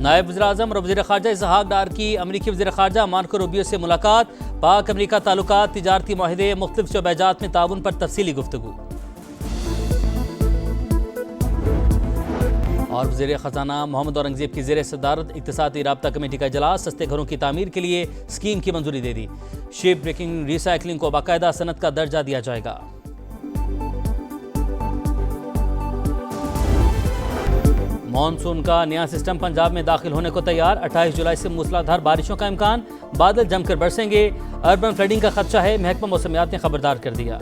नायब वज़ीर-ए-आज़म और वज़ीर ख़ारजा इसहाक़ डार की अमरीकी वज़ीर ख़ारजा मार्को रूबियो से मुलाकात। पाक अमरीका ताल्लुकात, तिजारती माहिदे, मुख्तलिफ शोबेजात में ताउन पर तफसीली गुफ्तगू। और वज़ीर ख़ज़ाना मोहम्मद औरंगज़ेब की ज़ेर सदारत इक़्तिसादी राब्ता कमेटी का इजलास। सस्ते घरों की तामीर के लिए स्कीम की मंजूरी दे दी। शिप ब्रेकिंग रिसाइकलिंग को बाकायदा सनत का दर्जा दिया जाएगा। मानसून का नया सिस्टम पंजाब में दाखिल होने को तैयार। 28 जुलाई से मूसलाधार बारिशों का इम्कान। बादल जमकर बरसेंगे। अर्बन फ्लडिंग का खदशा है, महकमा मौसमियात ने खबरदार कर दिया।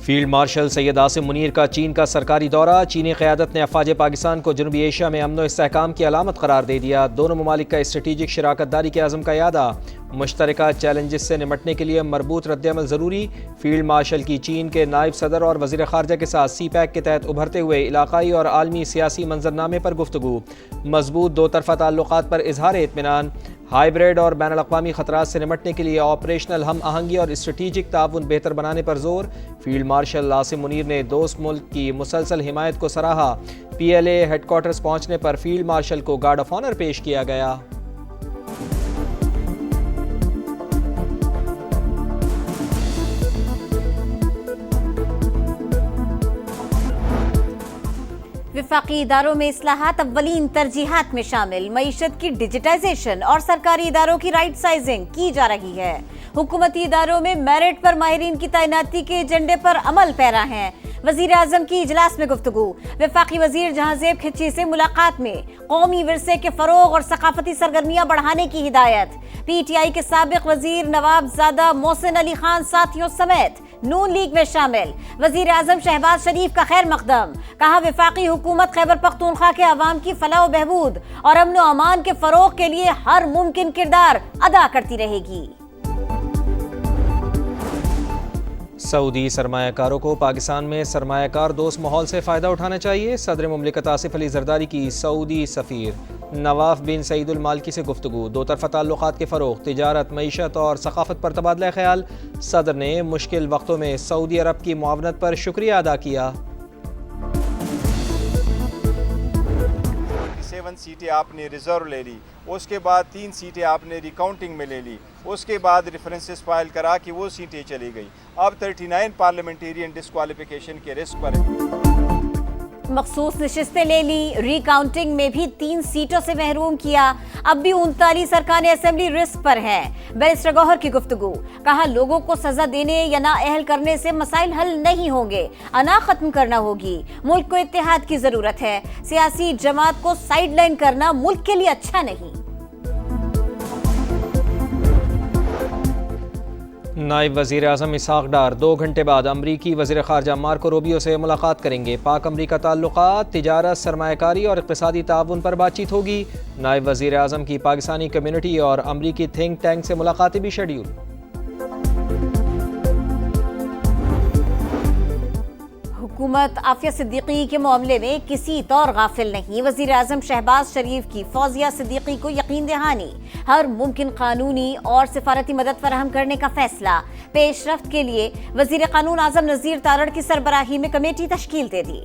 फील्ड मार्शल सैयद आसिम मुनीर का चीन का सरकारी दौरा। चीनी क़यादत ने अफ़वाज पाकिस्तान को जनूबी एशिया में अमन व इस्तेहकाम की अलामत करार दे दिया। दोनों ममालिक का स्ट्रेटीजिक शराकतदारी के अज़म का यादा। मुश्तरका चैलेंजेस से निमटने के लिए मरबूत रद्द-ए-अमल ज़रूरी। फील्ड मार्शल की चीन के नायब सदर और वज़ीर ख़ारजा के साथ CPEC के तहत उभरते हुए इलाक़ाई और आलमी सियासी मंजरनामे पर गुफ्तगू। मजबूत दो तरफ़ा ताल्लुक़ात पर इजहार इत्मीनान। हाइब्रिड और बैनुल अक़वामी ख़तरात से निमटने के लिए ऑपरेशनल हम आहंगी और स्ट्रेटीजिक ताउन बेहतर बनाने पर जोर। फील्ड मार्शल आसिम मुनीर ने दोस्त मुल्क की मुसलसल हिमायत को सराहा। PLA हेडक्वार्टर्स पहुँचने पर फील्ड मार्शल को गार्ड ऑफ ऑनर पेश किया गया। वफाकी इदारों में इस्लाहात अव्वलीन तरजीहात में शामिल। मईशत की डिजिटाइजेशन और सरकारी इदारों की राइट साइजिंग की जा रही है। हुकूमती इदारों में मेरिट पर माहिरीन की तैनाती के एजेंडे पर अमल पैरा है। वजीर आजम की इजलास में गुफ्तगू। वफाकी वजीर जहांजेब खिच्ची से मुलाकात में कौमी विरसे के फरोग और सकाफती सरगर्मियां बढ़ाने की हिदायत। PTI के साबिक वजीर नवाबजादा मोहसिन अली खान साथियों समेत नून लीग में शामिल। वजीर आजम शहबाज शरीफ का खैर मकदम। कहा वफाकी हुकूमत खैबर पख्तूनख्वा के अवाम की फलाह व बहबूद और अमन व अमान के फरोग के लिए हर मुमकिन किरदार अदा करती रहेगी। सऊदी सरमायाकारों को पाकिस्तान में सरमायाकार दोस्त माहौल से फ़ायदा उठाना चाहिए। सदर मुमलिकत आसिफ अली जरदारी की सऊदी सफ़ीर नवाफ बिन सईदुल मालकी से गुफ्तगू। दो तरफ़ा ताल्लुक़ात के फ़रोग़, तिजारत, मईशत और सकाफ़त पर तबादला ख्याल। सदर ने मुश्किल वक्तों में सऊदी अरब की मुआवनत पर शुक्रिया अदा किया। 7 सीटें आपने रिज़र्व ले ली, उसके बाद 3 सीटें आपने रिकाउंटिंग में ले ली, उसके बाद रेफरेंसेस फाइल करा कि वो सीटें चली गई। अब 39 पार्लियामेंटेरियन डिस्क्वालिफिकेशन के रिस्क पर है। मखसूस नशिस्तें ले ली, रिकाउंटिंग में भी 3 सीटों से महरूम किया। अब भी 39 अरकान असेंबली रिस्क पर हैं। बैरिस्टर गौहर की गुफ्तगू। कहा लोगों को सजा देने या ना अहल करने से मसाइल हल नहीं होंगे, अना खत्म करना होगी। मुल्क को इत्तेहाद की जरूरत है। सियासी जमात को साइडलाइन करना मुल्क के लिए अच्छा नहीं। नायब वज़ीर आज़म इसहाक़ डार 2 घंटे बाद अमरीकी वज़ीर ख़ारजा मार्को रूबियो से मुलाकात करेंगे। पाक अमरीका ताल्लुक़ात, तिजारत, सरमायाकारी और इक़्तिसादी ताउन पर बातचीत होगी। नायब वज़ीर आज़म की पाकिस्तानी कम्यूनिटी और अमरीकी थिंक टैंक से मुलाकातें भी शेड्यूल। हुकूमत आफिया सिद्दीकी के मामले में किसी तौर गाफिल नहीं। वजीर आजम शहबाज शरीफ की फौजिया सिद्दीकी को यकीन दहानी। हर मुमकिन कानूनी और सिफारती मदद फराहम करने का फैसला। पेशरफ्त के लिए वजीर कानून आजम नज़ीर तारड़ की सरबराही में कमेटी तश्कील दे दी।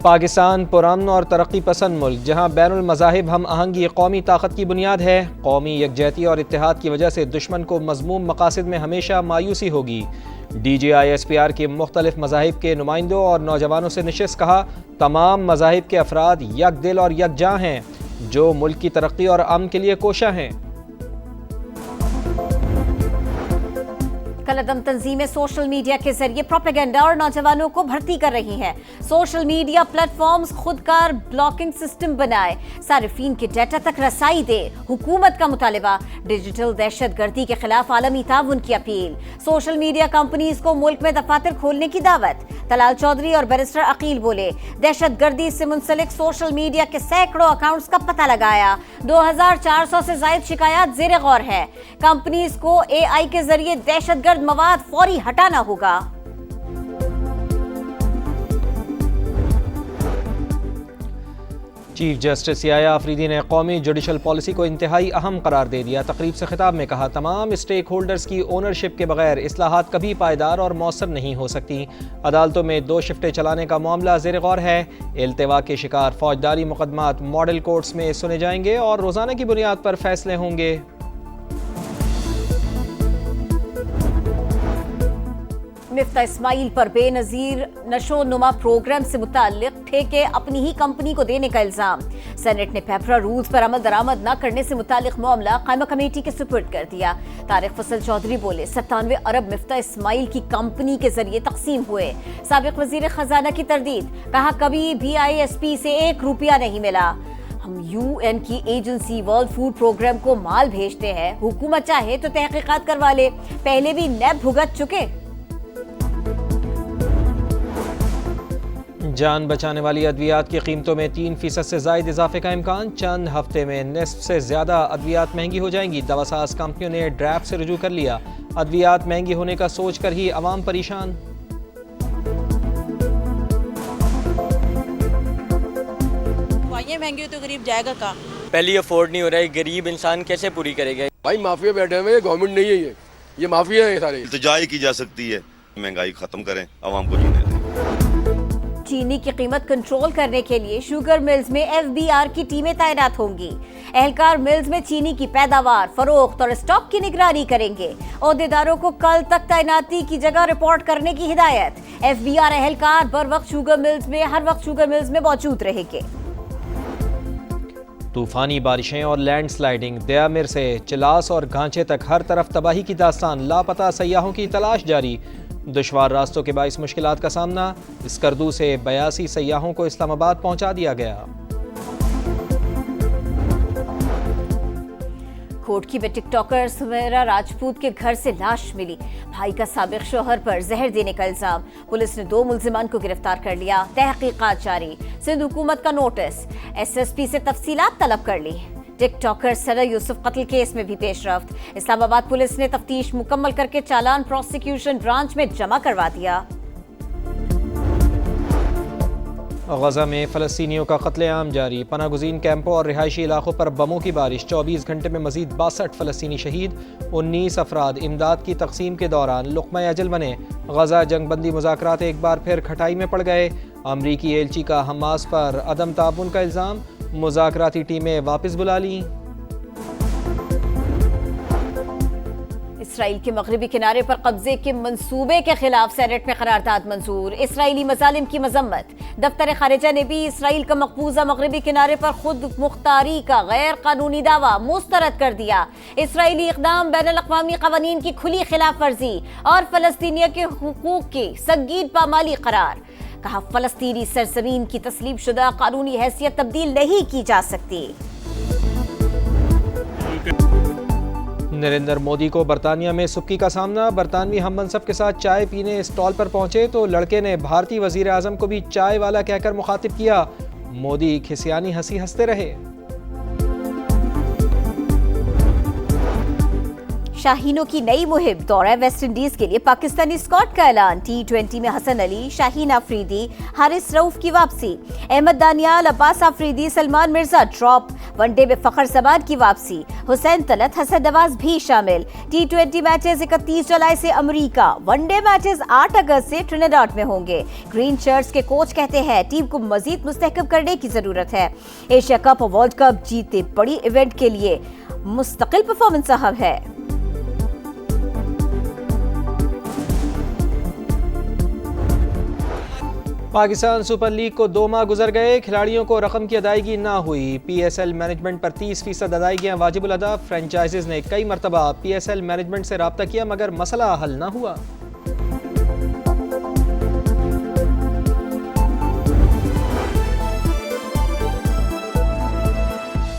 पाकिस्तान पुरअमन और तरक्की पसंद मुल्क, जहाँ बैनुल मज़ाहिब हम आहंगी कौमी ताकत की बुनियाद है। कौमी यकजहती और इत्तेहाद की वजह से दुश्मन को मज़मूम मकासद में हमेशा मायूसी होगी। DGISPR के मुख्तलिफ मज़ाहिब के नुमाइंदों और नौजवानों से निशिस्त। कहा तमाम मज़ाहिब के अफराद यक दिल और यकजां हैं, जो मुल्क की तरक्की और अमन के लिए कोशा हैं। कलअदम तंजीमें सोशल मीडिया के जरिए प्रोपेगेंडा और नौजवानों को भर्ती कर रही हैं। सोशल मीडिया प्लेटफॉर्म्स खुदकार ब्लॉकिंग सिस्टम बनाए, सारिफीन के डाटा तक रसाई दे। हुकूमत का मुतालिबा, डिजिटल दहशत गर्दी के खिलाफ आलमी ताउन की अपील। सोशल मीडिया कंपनीज को मुल्क में दफातर खोलने की दावत। तलाल चौधरी और बैरिस्टर अकील बोले दहशत गर्दी से मुंसलिक सोशल मीडिया के सैकड़ों अकाउंट्स का पता लगाया। 2400 से ज्यादा शिकायत जेर गौर है। कंपनीज को AI के जरिए दहशतगर्द मवाद फौरी हटाना होगा। चीफ जस्टिस याया अफरीदी ने कौमी जुडिशल पॉलिसी को इंतहाई अहम करार दे दिया। तकरीब से खिताब में कहा, तमाम स्टेक होल्डर्स की ओनरशिप के बगैर इस्लाहात कभी पायदार और मौसर नहीं हो सकती। अदालतों में 2 शिफ्टें चलाने का मामला ज़ेर गौर है। इल्तिवा के शिकार फौजदारी मुकदमात मॉडल कोर्ट्स में सुने जाएंगे और रोज़ाना की बुनियाद पर फैसले होंगे। मिफ्ता इस्माइल पर बेनजीर नशो नुमा प्रोग्राम से मुताल्लिक ठेके अपनी ही कंपनी को देने का इल्जाम। सेनेट ने पेपरा रूल्स पर अमल दरामद न करने से मुताल्लिक मामला कायमा कमेटी के सुपुर्द कर दिया। तारिक फसल चौधरी बोले, 97 अरब मिफ्ता इस्माइल की कंपनी के जरिए तकसीम हुए। साबिक वजीर खजाना की तरदीद, कहा कभी भी ISP से 1 रुपया नहीं मिला। हम UN की एजेंसी वर्ल्ड फूड प्रोग्राम को माल भेजते हैं, हुकूमत चाहे तो तहकीकात करवा ले, पहले भी नैब भुगत चुके। जान बचाने वाली अद्वियात की कीमतों में 3% से ज़ायद इजाफे का इम्कान। चंद हफ्ते में निस्फ से ज़्यादा अद्वियात महंगी हो जाएंगी। दवासाज कंपनियों ने ड्राफ्ट से रुजू कर लिया। अद्वियात महंगी होने का सोच कर ही अवाम परेशान। दवाइयाँ महंगी हो तो गरीब जाएगा कहाँ? पहले अफोर्ड नहीं हो रहा है, गरीब इंसान कैसे पूरी करेगा? भाई माफिया बैठे हुए हैं, गवर्नमेंट नहीं है ये माफिया है सारे। इल्तिजा की जा सकती है, महंगाई खत्म करें, आवाम को जीने दें। चीनी की कीमत कंट्रोल करने के लिए शुगर मिल्स में FBR की टीमें तैनात होंगी। एहलकार मिल्स में चीनी की पैदावार, फरोख्त और स्टॉक की निगरानी करेंगे। ओहदेदारों को कल तक तैनाती की जगह रिपोर्ट करने की हिदायत। FBR एहलकार हर वक्त शुगर मिल्स में मौजूद रहेंगे। तूफानी बारिशें और लैंडस्लाइडिंग, दयामिर से चिलास और घांचे तक हर तरफ तबाही की दास्तान। लापता सयाहों की तलाश जारी। दुश्वार रास्तों के बाइस मुश्किलात का सामना। स्कर्दू से 82 सयाहों को इस्लामाबाद पहुंचा दिया गया। कोटकी में टिकटॉकर सुमेरा राजपूत के घर से लाश मिली। भाई का साबिक शोहर पर जहर देने का इल्जाम। पुलिस ने 2 मुल्जिमान को गिरफ्तार कर लिया। तहकीकात जारी। सिंध हुकूमत का नोटिस। SSP से तफसीलात तलब कर ली। टिकटॉकर सरा यूसुफ कत्ल केस में भी पेशरफ्त। इस्लामाबाद पुलिस ने तफ्तीश मुकम्मल करके चालान प्रोसिक्यूशन ब्रांच में जमा करवा दिया। गजा में फ़लस्तीनियों का कत्लेआम जारी। पनागुज़ीन कैंपों और रिहायशी इलाकों पर बमों की बारिश। 24 घंटे में मजीद 62 फ़लस्तीनी शहीद। 19 अफराद इमदाद की तकसीम के दौरान लुक़मा अजल बने। गजा जंगबंदी मुज़ाकरात एक बार फिर खटाई में पड़ गए। अमरीकी एलची का हमास पर अदम ताबुन का इल्ज़ाम। मुज़ाकराती टीमें वापस बुला ली। इसराइल के मगरबी किनारे पर कब्जे के मंसूबे के खिलाफ सेनेट में करारदाद मंजूर। इसराइली मजालिम की मजम्मत। दफ्तर खारिजा ने भी इसराइल का मकबूजा मगरबी किनारे पर खुद मुख्तारी का गैर कानूनी दावा मुस्तरद कर दिया। इसराइली इक़दाम बैनुल-अक़वामी क़वानीन की खुली खिलाफ वर्जी और फ़लस्तीनियों के हुकूक की संगीन पामाली करार। कहा, फ़लस्तीनी सरज़मीन की तस्लीम शुदा कानूनी हैसियत तब्दील नहीं की जा सकती। नरेंद्र मोदी को बरतानिया में सुक्की का सामना। बरतानवी हममनसब के साथ चाय पीने स्टॉल पर पहुंचे तो लड़के ने भारतीय वजीर आजम को भी चाय वाला कहकर मुखातिब किया। मोदी खिसियानी हंसी हंसते रहे। शाहीनों की नई मुहिम। दौरा वेस्ट इंडीज के लिए पाकिस्तानी स्क्वाड का ऐलान। T20 में हसन अली, शाहीन अफरीदी, हारिस रऊफ की वापसी। अहमद दानियाल, अब्बास अफरीदी, सलमान मिर्जा ड्रॉप। वनडे में फखर जमान की वापसी। हुसैन तलत, हसन नवाज भी शामिल। T20 मैचेस 31 जुलाई से अमेरिका। वनडे मैचेस 8 अगस्त से ट्रिनिडाड में होंगे। ग्रीन शर्ट्स के कोच कहते हैं टीम को मजीद मुस्तहकम करने की जरूरत है। एशिया कप और वर्ल्ड कप जीते बड़ी इवेंट के लिए मुस्तकिल परफॉर्मेंस अहम है। पाकिस्तान सुपर लीग को 2 माह गुजर गए, खिलाड़ियों को रकम की अदायगी ना हुई। PSL मैनेजमेंट पर 30% अदायगियां वाजिबुल अदा। फ्रेंचाइजीज ने कई मरतबा PSL मैनेजमेंट से राब्ता किया मगर मसला हल ना हुआ।